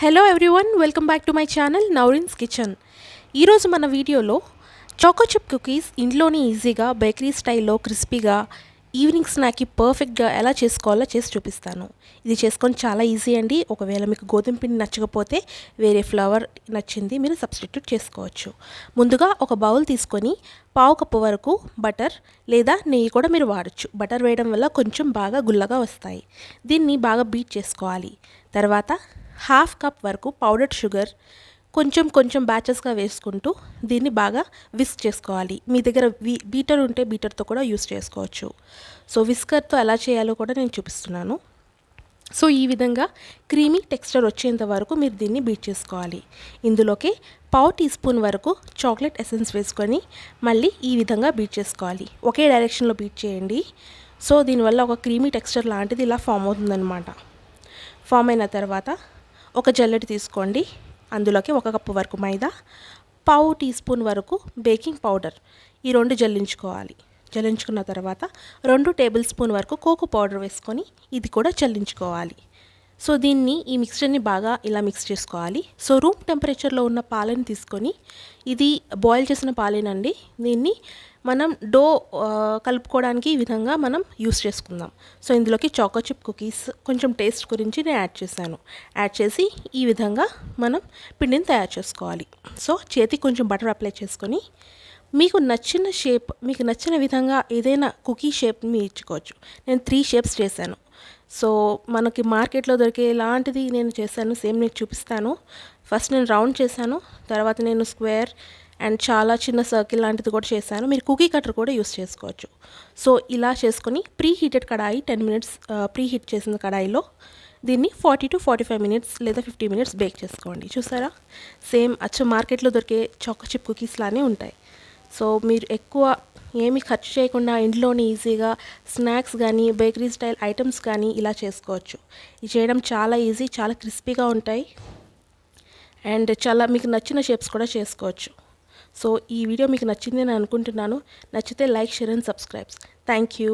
Hello everyone, welcome back to my channel Naurin's kitchen. ఈరోజు మన వీడియోలో చాకో చిప్ కుకీస్ ఇంట్లోనే ఈజీగా బేకరీ స్టైల్లో క్రిస్పీగా ఈవినింగ్ స్నాక్కి పర్ఫెక్ట్గా ఎలా చేసుకోవాలో చేసి చూపిస్తాను. ఇది చేసుకొని చాలా ఈజీ అండి. ఒకవేళ మీకు గోధుమ పిండి నచ్చకపోతే వేరే ఫ్లవర్ నచ్చింది మీరు సబ్స్టిట్యూట్ చేసుకోవచ్చు. ముందుగా ఒక బౌల్ తీసుకొని పావు కప్పు వరకు బటర్ లేదా నెయ్యి కూడా మీరు వాడచ్చు. బటర్ వేయడం వల్ల కొంచెం బాగా గుల్లగా వస్తాయి. దీన్ని బాగా బీట్ చేసుకోవాలి. తర్వాత హాఫ్ కప్ వరకు పౌడర్డ్ షుగర్ కొంచెం బ్యాచెస్గా వేసుకుంటూ దీన్ని బాగా విస్క్ చేసుకోవాలి. మీ దగ్గర బీటర్ ఉంటే బీటర్తో కూడా యూస్ చేసుకోవచ్చు. సో విస్కర్తో ఎలా చేయాలో కూడా నేను చూపిస్తున్నాను. సో ఈ విధంగా క్రీమీ టెక్స్చర్ వచ్చేంత వరకు మీరు దీన్ని బీట్ చేసుకోవాలి. ఇందులోకి పావు టీ స్పూన్ వరకు చాక్లెట్ ఎసెన్స్ వేసుకొని మళ్ళీ ఈ విధంగా బీట్ చేసుకోవాలి. ఒకే డైరెక్షన్లో బీట్ చేయండి. సో దీనివల్ల ఒక క్రీమీ టెక్స్చర్ లాంటిది ఇలా ఫామ్ అవుతుందన్నమాట. ఫామ్ అయిన తర్వాత ఒక జల్లెడ తీసుకోండి. అందులోకి 1 కప్పు వరకు మైదా, పావు టీ స్పూన్ వరకు బేకింగ్ పౌడర్, ఈ రెండు జల్లించుకోవాలి. జల్లించుకున్న తర్వాత 2 టేబుల్ స్పూన్ వరకు కోకో పౌడర్ వేసుకొని ఇది కూడా జల్లించుకోవాలి. సో దీన్ని ఈ మిక్స్చర్ని బాగా ఇలా మిక్స్ చేసుకోవాలి. సో రూమ్ టెంపరేచర్లో ఉన్న పాలని తీసుకొని, ఇది బాయిల్ చేసిన పాలేనండి, దీన్ని మనం డో కలుపుకోవడానికి ఈ విధంగా మనం యూస్ చేసుకుందాం. సో ఇందులోకి చాకో చిప్ కుకీస్ కొంచెం టేస్ట్ గురించి నేను యాడ్ చేశాను. యాడ్ చేసి ఈ విధంగా మనం పిండిని తయారు చేసుకోవాలి. సో చేతికి కొంచెం బటర్ అప్లై చేసుకొని మీకు నచ్చిన షేప్, మీకు నచ్చిన విధంగా ఏదైనా కుకీ షేప్ని ఇచ్చుకోవచ్చు. నేను 3 షేప్స్ చేశాను. సో మనకి మార్కెట్లో దొరికే ఇలాంటిది నేను చేశాను. సేమ్ మీకు చూపిస్తాను. ఫస్ట్ నేను రౌండ్ చేశాను, తర్వాత నేను స్క్వేర్ అండ్ చాలా చిన్న సర్కిల్ లాంటిది కూడా చేశాను. మీరు కుకీ కటర్ కూడా యూస్ చేసుకోవచ్చు. సో ఇలా చేసుకొని ప్రీ హీటెడ్ కడాయి 10 మినిట్స్ ప్రీ హీట్ చేసిన కడాయిలో దీన్ని 40 to 45 మినిట్స్ లేదా 50 మినిట్స్ బేక్ చేసుకోండి. చూసారా, సేమ్ అచ్చ మార్కెట్లో దొరికే చాకో చిప్ కుకీస్ లానే ఉంటాయి. సో మీరు ఎక్కువ ఏమి ఖర్చు చేయకుండా ఇంట్లోనే ఈజీగా స్నాక్స్ కానీ బేకరీ స్టైల్ ఐటమ్స్ కానీ ఇలా చేసుకోవచ్చు. ఇది చేయడం చాలా ఈజీ, చాలా క్రిస్పీగా ఉంటాయి అండ్ చాలా మీకు నచ్చిన షేప్స్ కూడా చేసుకోవచ్చు. సో ఈ వీడియో మీకు నచ్చింది అని అనుకుంటున్నాను. నచ్చితే like, share and subscribe. Thank you.